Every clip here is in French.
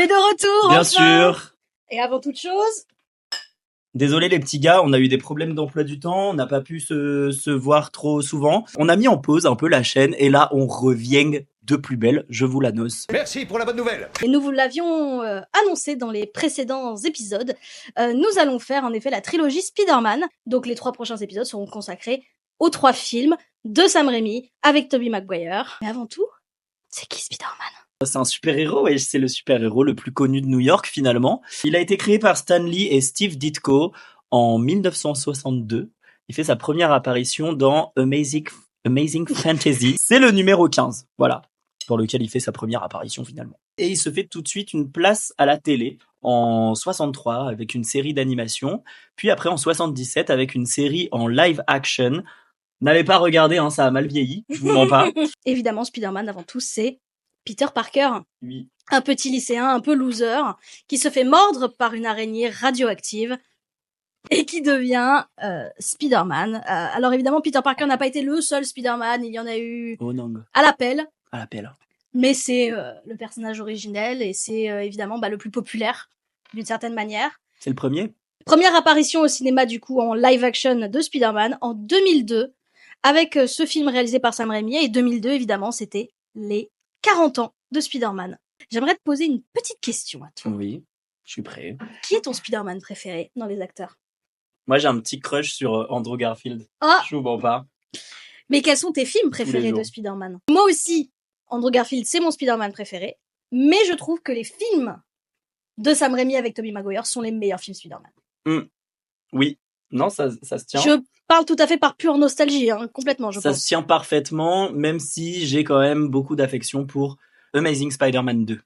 de retour, Bien enfin. sûr. Et avant toute chose... Désolé les petits gars, on a eu des problèmes d'emploi du temps, on n'a pas pu se voir trop souvent. On a mis en pause un peu la chaîne et là on revient de plus belle, je vous l'annonce. Merci pour la bonne nouvelle. Et nous vous l'avions annoncé dans les précédents épisodes, nous allons faire en effet la trilogie Spider-Man. Donc les 3 prochains épisodes seront consacrés aux 3 films de Sam Raimi avec Tobey Maguire. Mais avant tout, c'est qui Spider-Man ? C'est un super-héros et c'est le super-héros le plus connu de New York finalement. Il a été créé par Stan Lee et Steve Ditko en 1962. Il fait sa première apparition dans Amazing Fantasy. C'est le numéro 15, voilà, dans lequel il fait sa première apparition finalement. Et il se fait tout de suite une place à la télé en 63 avec une série d'animation, puis après en 77 avec une série en live action. N'allez pas regarder, hein, ça a mal vieilli, je vous mens pas. Évidemment, Spider-Man avant tout, c'est Peter Parker. Oui. Un petit lycéen un peu loser qui se fait mordre par une araignée radioactive et qui devient Spider-Man. Alors évidemment, Peter Parker n'a pas été le seul Spider-Man, il y en a eu Oh non. à l'appel. À l'appel. Mais c'est le personnage originel et c'est évidemment le plus populaire d'une certaine manière. C'est le premier ? Première apparition au cinéma du coup en live action de Spider-Man en 2002 avec ce film réalisé par Sam Raimi, et 2002 évidemment c'était les 40 ans de Spider-Man. J'aimerais te poser une petite question à toi. Oui, je suis prêt. Qui est ton Spider-Man préféré dans les acteurs ? Moi, j'ai un petit crush sur Andrew Garfield. Ah, Je vous mens pas. mais quels sont tes films les préférés de jours. Spider-Man ? Moi aussi, Andrew Garfield, c'est mon Spider-Man préféré, mais je trouve que les films de Sam Raimi avec Tobey Maguire sont les meilleurs films Spider-Man. Oui. Non, ça se tient. Je parle tout à fait par pure nostalgie, hein, complètement, je Ça pense. se tient parfaitement, même si j'ai quand même beaucoup d'affection pour Amazing Spider-Man 2.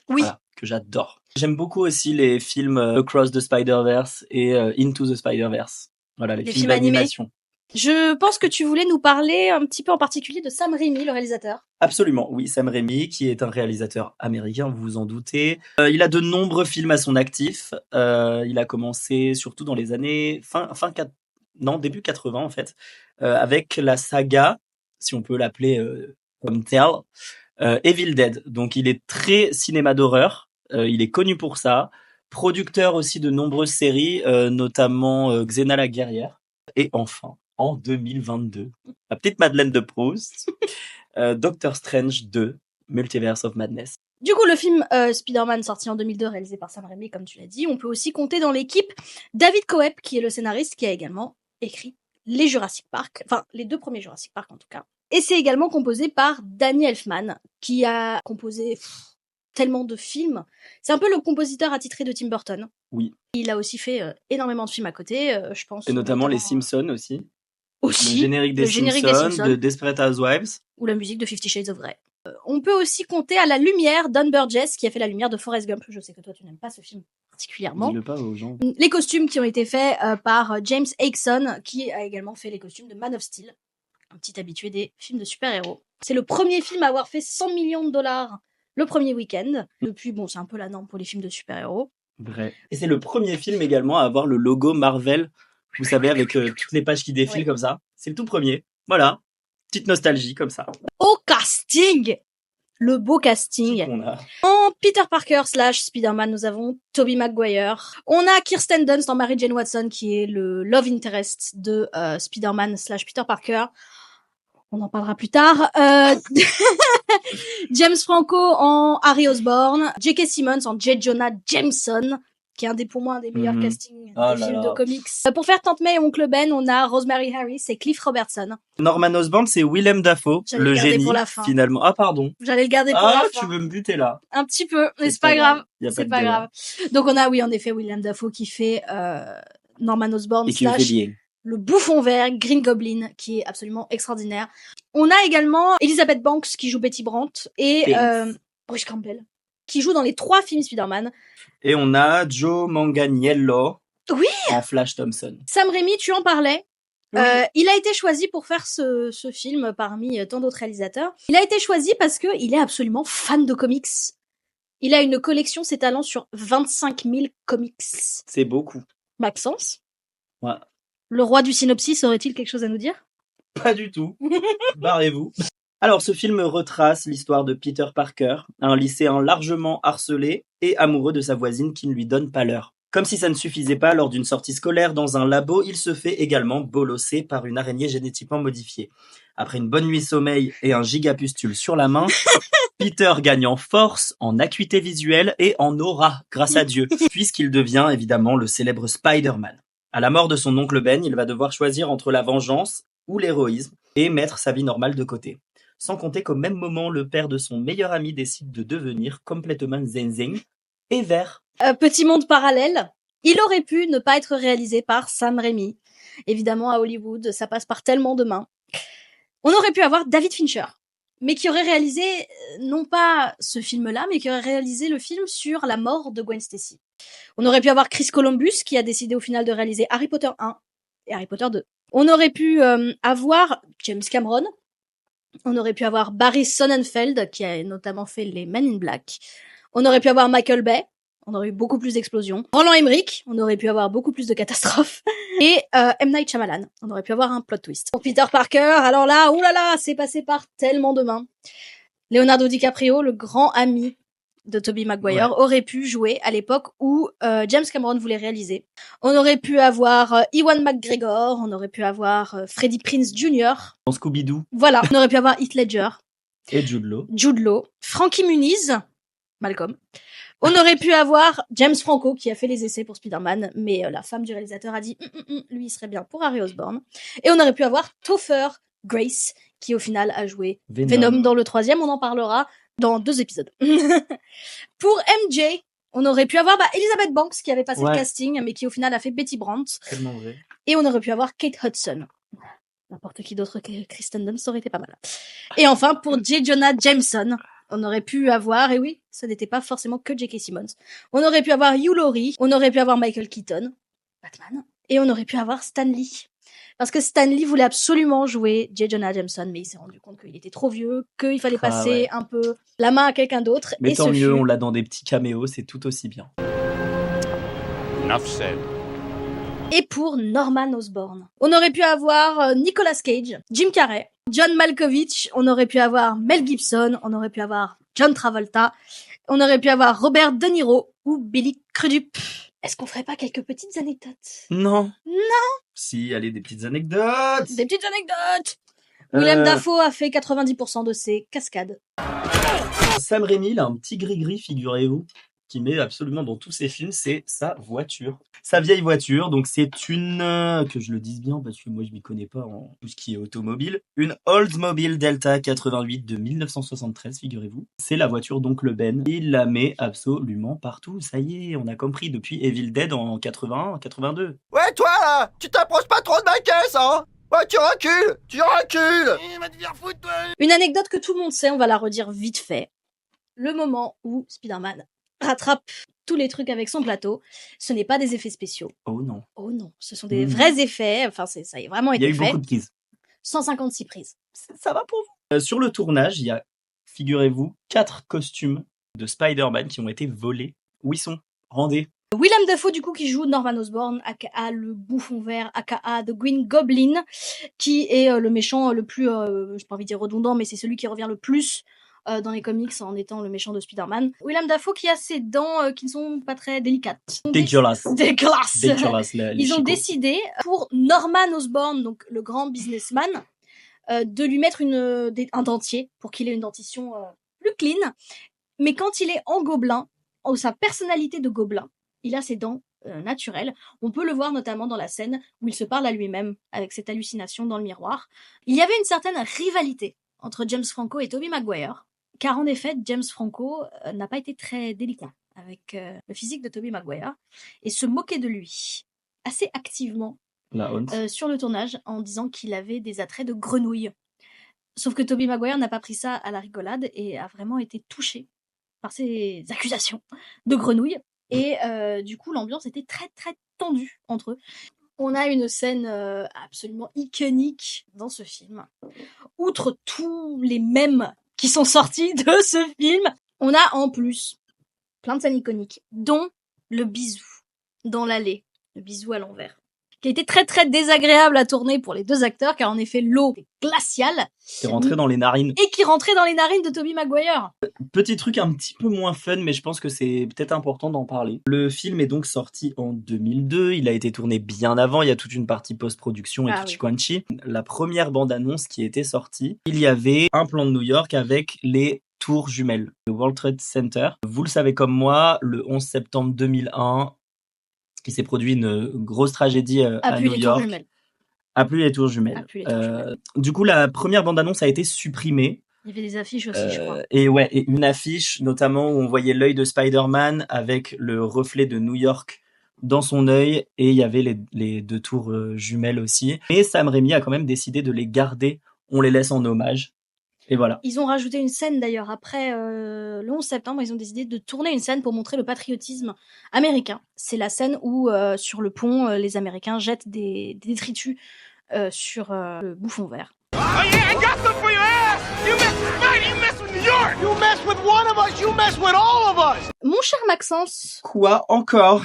Oui. Voilà, que j'adore. J'aime beaucoup aussi les films Across the Spider-Verse et Into the Spider-Verse. Voilà, les films animés. d'animation. Je pense que tu voulais nous parler un petit peu en particulier de Sam Raimi, le réalisateur. Absolument, oui, Sam Raimi, qui est un réalisateur américain, vous vous en doutez. Il a de nombreux films à son actif. Il a commencé surtout dans les années début 80 en fait, avec la saga, si on peut l'appeler comme tel, Evil Dead. Donc il est très cinéma d'horreur. Il est connu pour ça. Producteur aussi de nombreuses séries, notamment Xena la guerrière. Et enfin, en 2022, la petite Madeleine de Proust. Doctor Strange 2, Multiverse of Madness. Du coup, le film Spider-Man sorti en 2002, réalisé par Sam Raimi, comme tu l'as dit, on peut aussi compter dans l'équipe David Koepp, qui est le scénariste, qui a également écrit les Jurassic Park, enfin les 2 premiers Jurassic Park en tout cas. Et c'est également composé par Danny Elfman, qui a composé tellement de films. C'est un peu le compositeur attitré de Tim Burton. Oui. Il a aussi fait énormément de films à côté, je pense. Et notamment les Simpsons aussi. Aussi. Le générique des Simpsons, de Desperate Housewives. Ou la musique de 50 Shades of Grey. On peut aussi compter à la lumière Don Burgess, qui a fait la lumière de Forrest Gump. Je sais que toi, tu n'aimes pas ce film particulièrement. Dis-le pas aux gens. Les costumes qui ont été faits par James Akeson, qui a également fait les costumes de Man of Steel, un petit habitué des films de super-héros. C'est le premier film à avoir fait 100 millions de dollars le premier week-end. Depuis, bon, c'est un peu la norme pour les films de super-héros. Vrai. Et c'est le premier film également à avoir le logo Marvel, vous savez, avec toutes les pages qui défilent comme ça. C'est le tout premier. Voilà. Petite nostalgie comme ça. Au casting! Le beau casting. On a. En Peter Parker / Spider-Man, nous avons Tobey Maguire. On a Kirsten Dunst en Mary Jane Watson, qui est le love interest de Spider-Man / Peter Parker. On en parlera plus tard. James Franco en Harry Osborn. J.K. Simmons en J. Jonah Jameson, qui est pour moi un des meilleurs castings des films de comics. Pour faire Tante May et Oncle Ben, on a Rosemary Harris et Cliff Robertson. Norman Osborn, c'est Willem Dafoe, le génie, pour la fin. finalement. Ah, pardon. J'allais le garder pour la fin. Ah, tu veux me buter là. Un petit peu, mais c'est pas grave. C'est pas grave. Donc on a, oui, en effet, Willem Dafoe qui fait Norman Osborn et qui le fait bien. Le bouffon vert, Green Goblin, qui est absolument extraordinaire. On a également Elizabeth Banks qui joue Betty Brandt et Bruce Campbell qui joue dans les 3 films Spider-Man. Et on a Joe Manganiello en Flash Thompson. Sam Raimi, tu en parlais. Oui. Il a été choisi pour faire ce film parmi tant d'autres réalisateurs. Il a été choisi parce que il est absolument fan de comics. Il a une collection s'étalant sur 25 000 comics. C'est beaucoup. Maxence, ouais. Le roi du synopsis, aurait-il quelque chose à nous dire ? Pas du tout. Barrez-vous. Alors, ce film retrace l'histoire de Peter Parker, un lycéen largement harcelé et amoureux de sa voisine qui ne lui donne pas l'heure. Comme si ça ne suffisait pas, lors d'une sortie scolaire dans un labo, il se fait également bolosser par une araignée génétiquement modifiée. Après une bonne nuit sommeil et un gigapustule sur la main, Peter gagne en force, en acuité visuelle et en aura, grâce à Dieu, puisqu'il devient évidemment le célèbre Spider-Man. À la mort de son oncle Ben, il va devoir choisir entre la vengeance ou l'héroïsme et mettre sa vie normale de côté. Sans compter qu'au même moment, le père de son meilleur ami décide de devenir complètement zinzing et vert. Petit monde parallèle, il aurait pu ne pas être réalisé par Sam Raimi. Évidemment, à Hollywood, ça passe par tellement de mains. On aurait pu avoir David Fincher, mais qui aurait réalisé, non pas ce film-là, mais qui aurait réalisé le film sur la mort de Gwen Stacy. On aurait pu avoir Chris Columbus, qui a décidé au final de réaliser Harry Potter 1 et Harry Potter 2. On aurait pu avoir James Cameron. On aurait pu avoir Barry Sonnenfeld, qui a notamment fait les Men in Black. On aurait pu avoir Michael Bay. On aurait eu beaucoup plus d'explosions. Roland Emmerich, on aurait pu avoir beaucoup plus de catastrophes. Et M. Night Shyamalan, on aurait pu avoir un plot twist. Pour Peter Parker, alors là, oulala, c'est passé par tellement de mains. Leonardo DiCaprio, le grand ami de Tobey Maguire, aurait pu jouer à l'époque où James Cameron voulait réaliser. On aurait pu avoir Ewan McGregor, on aurait pu avoir Freddie Prinze Jr. Dans Scooby-Doo. Voilà, on aurait pu avoir Heath Ledger. Et Jude Law. Jude Law. Frankie Muniz. Malcolm. On aurait pu avoir James Franco qui a fait les essais pour Spider-Man, mais la femme du réalisateur a dit lui il serait bien pour Harry Osborn. Et on aurait pu avoir Topher Grace qui au final a joué Venom dans le 3e, on en parlera dans 2 épisodes. Pour MJ, on aurait pu avoir Elizabeth Banks qui avait passé le casting, mais qui au final a fait Betty Brandt. Tellement vrai. Et on aurait pu avoir Kate Hudson. N'importe qui d'autre que Kristen Dunst, ça aurait été pas mal. Et enfin, pour J. Jonah Jameson, on aurait pu avoir, et oui, ce n'était pas forcément que J.K. Simmons, on aurait pu avoir Hugh Laurie, on aurait pu avoir Michael Keaton, Batman, et on aurait pu avoir Stan Lee. Parce que Stan Lee voulait absolument jouer J. Jonah Jameson, mais il s'est rendu compte qu'il était trop vieux, qu'il fallait passer un peu la main à quelqu'un d'autre. Mais tant mieux, on l'a dans des petits caméos, c'est tout aussi bien. Enough said. Et pour Norman Osborn, on aurait pu avoir Nicolas Cage, Jim Carrey, John Malkovich, on aurait pu avoir Mel Gibson, on aurait pu avoir John Travolta, on aurait pu avoir Robert De Niro ou Billy Crudup. Est-ce qu'on ferait pas quelques petites anecdotes? Non. Non. Si, allez, des petites anecdotes. Des petites anecdotes. Willem Dafoe a fait 90% de ses cascades. Sam Raimi, il a un petit gris-gris, figurez-vous, qui met absolument dans tous ses films, c'est sa voiture. Sa vieille voiture, donc c'est une, que je le dise bien, parce que moi je m'y connais pas en tout ce qui est automobile, une Oldsmobile Delta 88 de 1973, figurez-vous. C'est la voiture d'Oncle Ben. Il la met absolument partout, ça y est, on a compris, depuis Evil Dead en 81, 82. Ouais, toi là, tu t'approches pas trop de ma caisse, hein? Ouais, tu recules. Il va te dire foutre, toi. Une anecdote que tout le monde sait, on va la redire vite fait. Le moment où Spider-Man rattrape tous les trucs avec son plateau, ce n'est pas des effets spéciaux. Oh non. Oh non, ce sont des vrais effets, enfin ça a vraiment été fait. Il y a eu beaucoup de prises. 156 prises. Ça va pour vous. Sur le tournage, il y a, figurez-vous, 4 costumes de Spider-Man qui ont été volés. Où ils sont? Rendez. Willem Dafoe, du coup, qui joue Norman Osborn, aka le bouffon vert, aka The Green Goblin, qui est le méchant le plus, j'ai pas envie de dire redondant, mais c'est celui qui revient le plus dans les comics en étant le méchant de Spider-Man. Willem Dafoe qui a ses dents qui ne sont pas très délicates. Dégueulasse. Ils ont décidé, pour Norman Osborn, donc le grand businessman, de lui mettre un dentier pour qu'il ait une dentition plus clean. Mais quand il est en gobelin, ou sa personnalité de gobelin, il a ses dents naturelles. On peut le voir notamment dans la scène où il se parle à lui-même avec cette hallucination dans le miroir. Il y avait une certaine rivalité entre James Franco et Tobey Maguire, car en effet, James Franco n'a pas été très délicat avec le physique de Tobey Maguire et se moquait de lui assez activement La honte. sur le tournage en disant qu'il avait des attraits de grenouille. Sauf que Tobey Maguire n'a pas pris ça à la rigolade et a vraiment été touché par ces accusations de grenouille. Et du coup, l'ambiance était très très tendue entre eux. On a une scène absolument iconique dans ce film. Outre tous les mèmes qui sont sortis de ce film, on a en plus plein de scènes iconiques, dont le bisou dans l'allée, le bisou à l'envers. qui a été très très désagréable à tourner pour les deux acteurs, car en effet l'eau est glaciale Qui est rentré dans les narines. et qui rentrait dans les narines de Tobey Maguire. Petit truc un petit peu moins fun, mais je pense que c'est peut-être important d'en parler. Le film est donc sorti en 2002. Il a été tourné bien avant. Il y a toute une partie post-production et Ah tutti oui. quanti. La première bande-annonce qui était sortie, il y avait un plan de New York avec les tours jumelles, le World Trade Center. Vous le savez comme moi, le 11 septembre 2001, il s'est produit une grosse tragédie à Appuie New les tours York. jumelles. Appuie les tours jumelles. Appuie les tours jumelles. Du coup, la première bande-annonce a été supprimée. Il y avait des affiches aussi, je crois. Et ouais, et une affiche notamment où on voyait l'œil de Spider-Man avec le reflet de New York dans son œil, et il y avait les deux tours jumelles aussi. Et Sam Raimi a quand même décidé de les garder. On les laisse en hommage. Et voilà. Ils ont rajouté une scène d'ailleurs après le 11 septembre, ils ont décidé de tourner une scène pour montrer le patriotisme américain. C'est la scène où sur le pont, les Américains jettent des détritus sur le bouffon vert. Oh yeah, I got some for your ass! You mess with Spidey, you mess with New York! You mess with one of us, you mess with all of us! Mon cher Maxence, Quoi encore?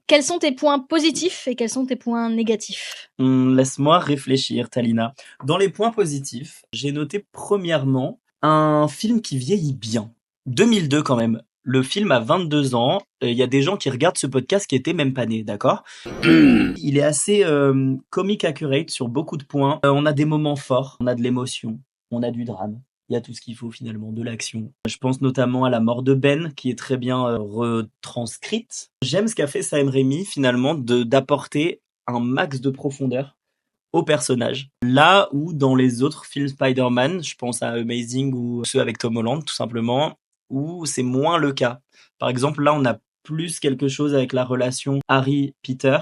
quels sont tes points positifs et quels sont tes points négatifs? Laisse-moi réfléchir, Talina. Dans les points positifs, j'ai noté premièrement un film qui vieillit bien. 2002 quand même. Le film a 22 ans. Il y a des gens qui regardent ce podcast qui étaient même pas nés, d'accord? Il est assez comic accurate sur beaucoup de points. On a des moments forts, on a de l'émotion, on a du drame. Il y a tout ce qu'il faut finalement, de l'action. Je pense notamment à la mort de Ben, qui est très bien retranscrite. J'aime ce qu'a fait Sam Raimi finalement d'apporter un max de profondeur au personnage. Là où dans les autres films Spider-Man, je pense à Amazing ou ceux avec Tom Holland tout simplement, où c'est moins le cas. Par exemple, là on a plus quelque chose avec la relation Harry-Peter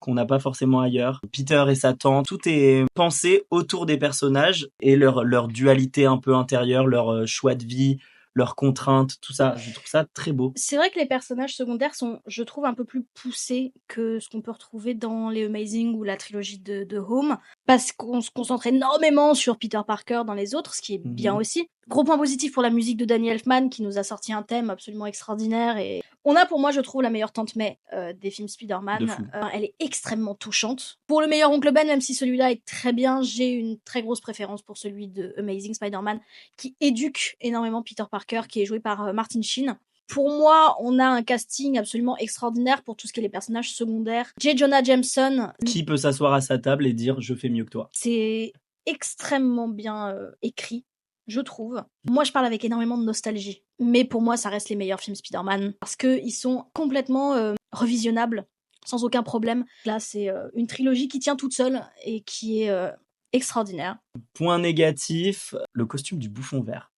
qu'on n'a pas forcément ailleurs. Peter et sa tante, tout est pensé autour des personnages et leur dualité un peu intérieure, leur choix de vie, leurs contraintes, tout ça. Je trouve ça très beau. C'est vrai que les personnages secondaires sont, je trouve, un peu plus poussés que ce qu'on peut retrouver dans les Amazing ou la trilogie de Home, parce qu'on se concentre énormément sur Peter Parker dans les autres, ce qui est bien aussi. Gros point positif pour la musique de Danny Elfman, qui nous a sorti un thème absolument extraordinaire. Et on a, pour moi, je trouve, la meilleure tante May des films De Spider-Man. fou. Elle est extrêmement touchante. Pour le meilleur Oncle Ben, même si celui-là est très bien, j'ai une très grosse préférence pour celui de Amazing Spider-Man, qui éduque énormément Peter Parker, qui est joué par Martin Sheen. Pour moi, on a un casting absolument extraordinaire pour tout ce qui est les personnages secondaires. J. Jonah Jameson, Qui peut s'asseoir à sa table et dire « je fais mieux que toi ». c'est extrêmement bien écrit, je trouve. Moi, je parle avec énormément de nostalgie. Mais pour moi, ça reste les meilleurs films Spider-Man. Parce qu'ils sont complètement revisionnables, sans aucun problème. Là, c'est une trilogie qui tient toute seule et qui est extraordinaire. Point négatif, le costume du bouffon vert.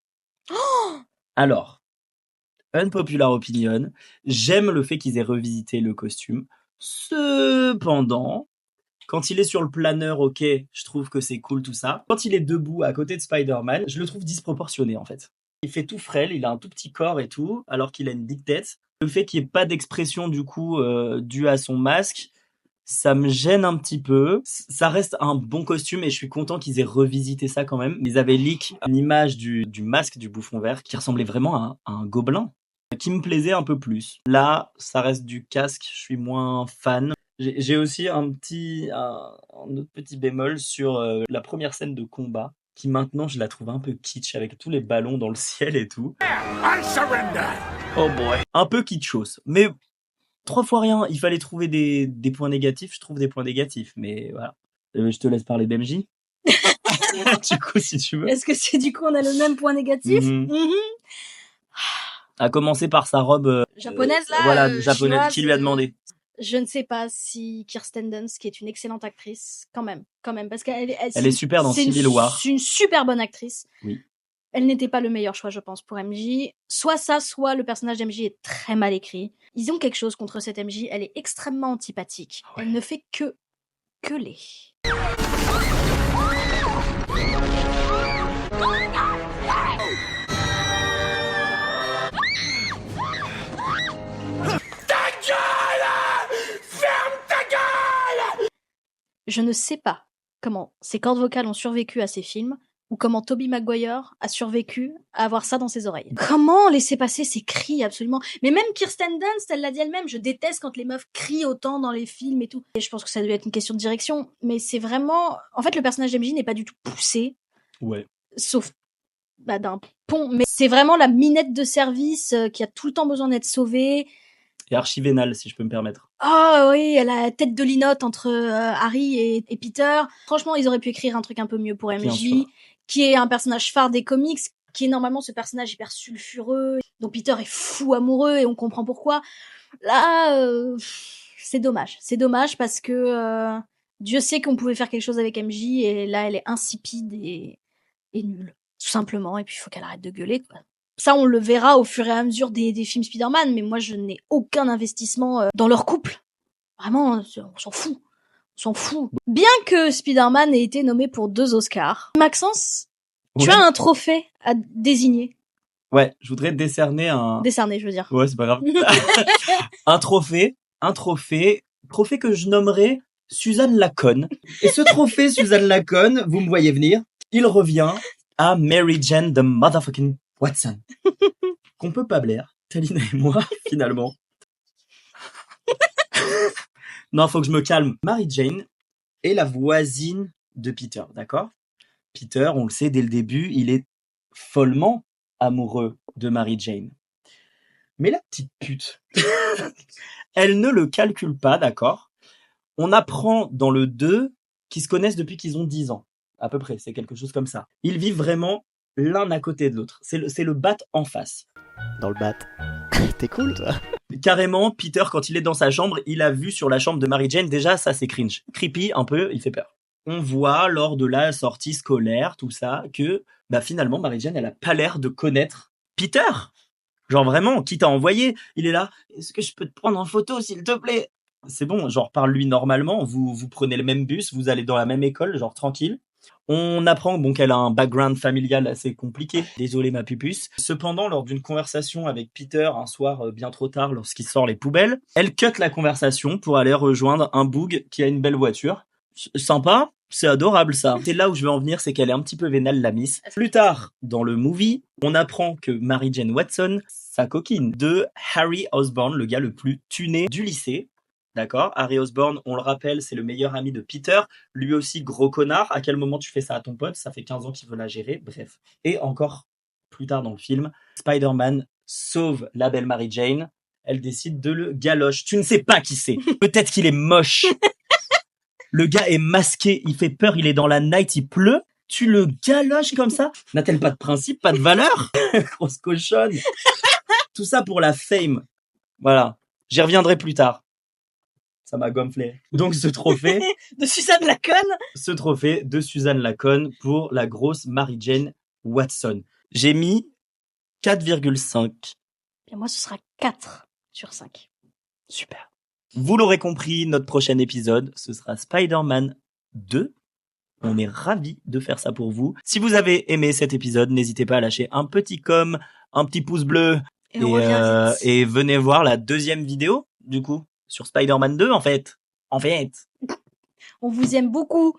Alors, unpopular opinion, j'aime le fait qu'ils aient revisité le costume. Cependant, quand il est sur le planeur, ok, je trouve que c'est cool tout ça. Quand il est debout à côté de Spider-Man, je le trouve disproportionné en fait. Il fait tout frêle, il a un tout petit corps et tout, alors qu'il a une big tête. Le fait qu'il n'y ait pas d'expression du coup due à son masque, ça me gêne un petit peu. Ça reste un bon costume et je suis content qu'ils aient revisité ça quand même. Ils avaient leak une image du masque du bouffon vert qui ressemblait vraiment à un gobelin, qui me plaisait un peu plus. Là, ça reste du casque, je suis moins fan. J'ai aussi un autre petit bémol sur la première scène de combat, qui maintenant je la trouve un peu kitsch avec tous les ballons dans le ciel et tout. I surrender! Oh boy. Un peu kitschos, mais 3 fois rien. Il fallait trouver des points négatifs, je trouve des points négatifs, mais voilà. Je te laisse parler d'MJ. Du coup, si tu veux. Est-ce que c'est du coup on a le même point négatif? Mhm. À commencer par sa robe Japonaise là, voilà, japonaise, chinoise, qui lui a demandé. Je ne sais pas si Kirsten Dunst, qui est une excellente actrice, quand même, parce qu'elle Elle est super dans Civil War. C'est une super bonne actrice. Oui. Elle n'était pas le meilleur choix, je pense, pour MJ. Soit ça, soit le personnage d'MJ est très mal écrit. Ils ont quelque chose contre cette MJ. Elle est extrêmement antipathique. Ouais. Elle ne fait que les. Je ne sais pas comment ces cordes vocales ont survécu à ces films, ou comment Tobey Maguire a survécu à avoir ça dans ses oreilles. Comment laisser passer ces cris absolument. Mais même Kirsten Dunst, elle l'a dit elle-même, je déteste quand les meufs crient autant dans les films et tout. Et je pense que ça devait être une question de direction, mais c'est vraiment... En fait, le personnage d'MJ n'est pas du tout poussé, Ouais. sauf d'un pont, mais c'est vraiment la minette de service qui a tout le temps besoin d'être sauvée. Et archivénal, si je peux me permettre. Ah oui, elle a la tête de linotte entre Harry et Peter. Franchement, ils auraient pu écrire un truc un peu mieux pour Bien MJ, sûr. qui est un personnage phare des comics, qui est normalement ce personnage hyper sulfureux, dont Peter est fou amoureux et on comprend pourquoi. Là, c'est dommage. C'est dommage parce que Dieu sait qu'on pouvait faire quelque chose avec MJ et là, elle est insipide et nulle, tout simplement. Et puis, il faut qu'elle arrête de gueuler, quoi. Ça, on le verra au fur et à mesure des films Spider-Man, mais moi, je n'ai aucun investissement dans leur couple. Vraiment, on s'en fout. On s'en fout. Bien que Spider-Man ait été nommé pour 2 Oscars, Maxence, tu as un trophée à désigner. Ouais, je voudrais décerner Décerner, je veux dire. Ouais, c'est pas grave. un trophée que je nommerai Suzanne Laconne. Et ce trophée Suzanne Laconne, vous me voyez venir, il revient à Mary Jane the motherfucking Watson. Qu'on peut pas blaire, Talina et moi, finalement. Non, faut que je me calme. Mary Jane est la voisine de Peter, d'accord? Peter, on le sait dès le début, il est follement amoureux de Mary Jane. Mais la petite pute, elle ne le calcule pas, d'accord? On apprend dans le 2 qu'ils se connaissent depuis qu'ils ont 10 ans. À peu près, c'est quelque chose comme ça. Ils vivent vraiment l'un à côté de l'autre. C'est le bat en face. Dans le bat. T'es cool, toi. Carrément, Peter, quand il est dans sa chambre, il a vu sur la chambre de Mary Jane. Déjà, ça, c'est cringe. Creepy, un peu, il fait peur. On voit, lors de la sortie scolaire, tout ça, que finalement, Mary Jane, elle a pas l'air de connaître Peter. Genre vraiment, qui t'a envoyé? Il est là. Est-ce que je peux te prendre en photo, s'il te plaît? C'est bon, genre parle-lui normalement. Vous prenez le même bus, vous allez dans la même école, genre tranquille. On apprend qu'elle a un background familial assez compliqué. Désolé ma pupuce. Cependant, lors d'une conversation avec Peter un soir bien trop tard lorsqu'il sort les poubelles, elle cut la conversation pour aller rejoindre un boug qui a une belle voiture. Sympa, c'est adorable ça. C'est là où je veux en venir, c'est qu'elle est un petit peu vénale la miss. Plus tard, dans le movie, on apprend que Mary Jane Watson, sa coquine de Harry Osborn, le gars le plus tuné du lycée. D'accord, Harry Osborn, on le rappelle, c'est le meilleur ami de Peter. Lui aussi, gros connard. À quel moment tu fais ça à ton pote? Ça fait 15 ans qu'il veut la gérer. Bref. Et encore plus tard dans le film, Spider-Man sauve la belle Mary Jane. Elle décide de le galoche. Tu ne sais pas qui c'est. Peut-être qu'il est moche. Le gars est masqué. Il fait peur. Il est dans la night. Il pleut. Tu le galoches comme ça? N'a-t-elle pas de principe, pas de valeur? Grosse cochonne. Tout ça pour la fame. Voilà. J'y reviendrai plus tard. Ça m'a gonflé. Donc ce trophée de Suzanne Laconne. Ce trophée de Suzanne Laconne pour la grosse Mary Jane Watson. J'ai mis 4,5. Et moi, ce sera 4 sur 5. Super. Vous l'aurez compris, notre prochain épisode, ce sera Spider-Man 2. On est ravis de faire ça pour vous. Si vous avez aimé cet épisode, n'hésitez pas à lâcher un petit com, un petit pouce bleu. Et venez voir la deuxième vidéo, du coup. Sur Spider-Man 2, en fait. On vous aime beaucoup.